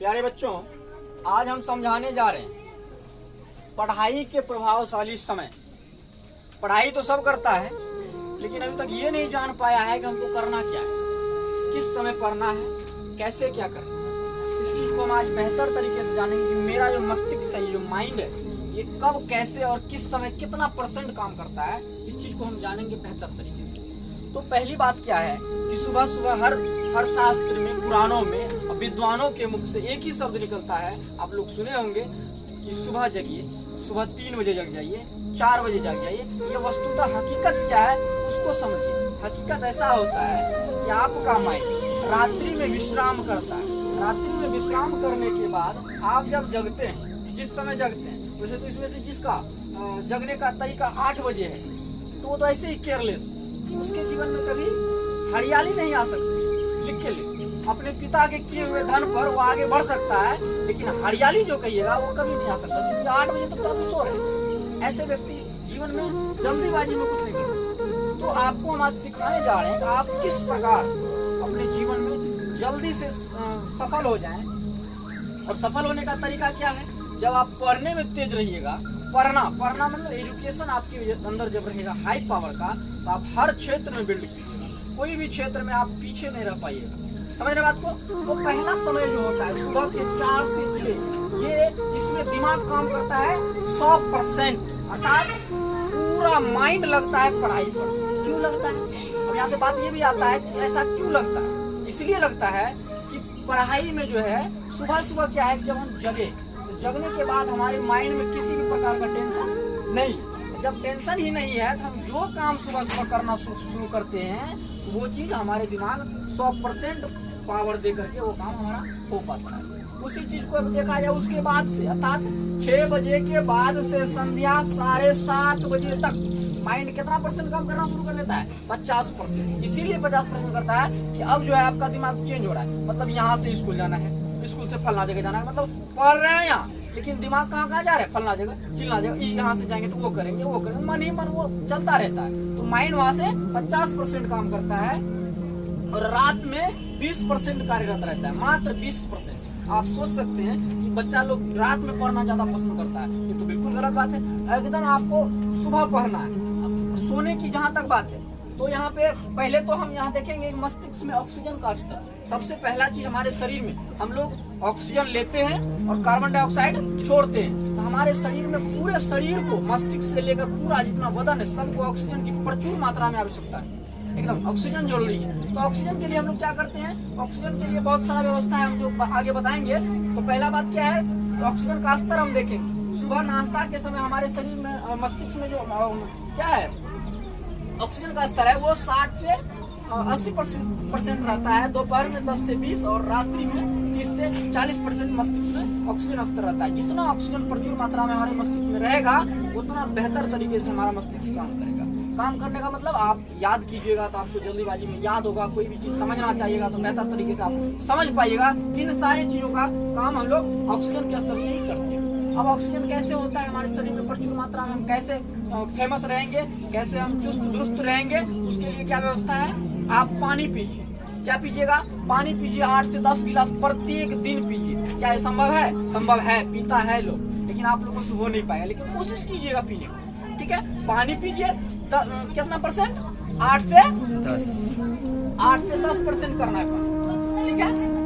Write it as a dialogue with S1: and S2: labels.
S1: प्यारे बच्चों, आज हम समझाने जा रहे हैं पढ़ाई के प्रभावशाली समय। पढ़ाई तो सब करता है, लेकिन अभी तक ये नहीं जान पाया है कि हमको करना क्या है, किस समय पढ़ना है, कैसे क्या करना है। इस चीज को हम आज बेहतर तरीके से जानेंगे कि मेरा जो मस्तिष्क है, जो माइंड है, ये कब कैसे और किस समय कितना % काम करता है। इस चीज को हम जानेंगे बेहतर तरीके से। तो पहली बात क्या है कि सुबह सुबह हर शास्त्र में, पुराणों में, विद्वानों के मुख से एक ही शब्द निकलता है। आप लोग सुने होंगे कि सुबह जगिए, सुबह 3 बजे जग जाइए, 4 बजे जग जाइए। ये वस्तुतः हकीकत क्या है उसको समझिए। हकीकत ऐसा होता है कि आपका माइंड रात्रि में विश्राम करता है। रात्रि में विश्राम करने के बाद आप जब जगते हैं, जिस समय जगते हैं, वैसे तो इसमें से जिसका जगने का तरीका 8 बजे है, तो वो तो ऐसे ही केयरलेस, उसके जीवन में कभी हरियाली नहीं आ सकती। लिख के ले, अपने पिता के किए हुए धन पर वो आगे बढ़ सकता है, लेकिन हरियाली जो कहिएगा वो कभी नहीं आ सकता, क्योंकि 8 बजे तक तो आप सो रहे। ऐसे व्यक्ति जीवन में जल्दीबाजी में कुछ नहीं कर सकते। तो आपको हम आज सिखाने जा रहे हैं कि आप किस प्रकार अपने जीवन में जल्दी से सफल हो जाएं। और सफल होने का तरीका क्या है? जब आप पढ़ने में तेज रहिएगा, पढ़ना मतलब एजुकेशन आपके अंदर जब रहेगा हाई पावर का, तो आप हर क्षेत्र में बिल्ड कीजिएगा। कोई भी क्षेत्र में आप पीछे नहीं रह पाइएगा। समझ रहे बात को? तो पहला समय जो होता है सुबह के 4 से 6, ये इसमें दिमाग काम करता है 100%, अर्थात पूरा माइंड लगता है पढ़ाई पर। क्यों लगता है? अब यहाँ से बात ये भी आता है कि ऐसा क्यों लगता है। इसलिए लगता है कि पढ़ाई में जो है सुबह सुबह क्या है, जब हम जगने के बाद हमारे माइंड में किसी भी प्रकार का टेंशन नहीं। जब टेंशन ही नहीं है तो हम जो काम सुबह सुबह करना शुरू करते हैं, तो वो चीज हमारे दिमाग 100% पावर दे करके वो काम हमारा हो पाता है। उसी चीज को देखा जाए उसके बाद से, अर्थात 6 बजे के बाद से संध्या 7:30 बजे तक माइंड कितना % काम करना शुरू कर देता है? 50%। इसीलिए 50% करता है कि अब जो है आपका दिमाग चेंज हो रहा है। मतलब यहाँ से स्कूल जाना है, स्कूल से फलना जगह जाना है, मतलब पढ़ रहे हैं यहाँ, लेकिन दिमाग कहाँ जा रहा है? फलना जगह, चिलना जगह, यहाँ से जाएंगे तो वो करेंगे, मन ही मन वो चलता रहता है। तो माइंड वहां से 50% काम करता है और रात में 20% कार्यरत रहता है, मात्र 20%। आप सोच सकते हैं कि बच्चा लोग रात में पढ़ना ज्यादा पसंद करता है, ये तो बिल्कुल गलत बात है। एकदम आपको सुबह पढ़ना है। सोने की जहाँ तक बात है, तो यहाँ पे पहले तो हम यहाँ देखेंगे मस्तिष्क में ऑक्सीजन का स्तर। सबसे पहला चीज हमारे शरीर में, हम लोग ऑक्सीजन लेते हैं और कार्बन डाइऑक्साइड छोड़ते हैं। तो हमारे शरीर में, पूरे शरीर को, मस्तिष्क से लेकर पूरा जितना वजन है, सबको ऑक्सीजन की प्रचुर मात्रा में आवश्यकता है। एकदम ऑक्सीजन जरूरी है। तो ऑक्सीजन के लिए हम लोग क्या करते हैं? ऑक्सीजन के लिए बहुत सारा व्यवस्था है, हम जो आगे बताएंगे। तो पहला बात क्या है, ऑक्सीजन का स्तर हम देखेंगे। सुबह नाश्ता के समय हमारे शरीर में, मस्तिष्क में जो क्या है, ऑक्सीजन का स्तर है, वो 60 से 80% रहता है। दोपहर में 10 से 20 और रात्रि में 30 से 40% मस्तिष्क में ऑक्सीजन स्तर रहता है। जितना ऑक्सीजन प्रचुर मात्रा में हमारे मस्तिष्क में रहेगा, उतना बेहतर तरीके से हमारा मस्तिष्क काम करेगा। काम करने का मतलब, आप याद कीजिएगा तो आपको जल्दीबाजी में याद होगा। कोई भी चीज समझना चाहिएगा तो बेहतर तरीके से आप समझ पाइएगा। इन सारी चीजों का काम हम लोग ऑक्सीजन के स्तर से ही करते हैं। अब ऑक्सीजन कैसे होता है हमारे शरीर में प्रचुर मात्रा में, हम कैसे फेमस रहेंगे, कैसे हम चुस्त दुरुस्त रहेंगे, उसके लिए क्या व्यवस्था है? आप पानी पीजिए। क्या पीजिएगा? पानी पीजिए। 8 से 10 गिलास प्रत्येक दिन पीजिए। क्या ये संभव है? संभव है, पीता है लोग, लेकिन आप लोगों से हो नहीं पाएगा। लेकिन कोशिश कीजिएगा पीने को, ठीक है? पानी पीजिए। कितना %? 8 से 10% करना है, ठीक है?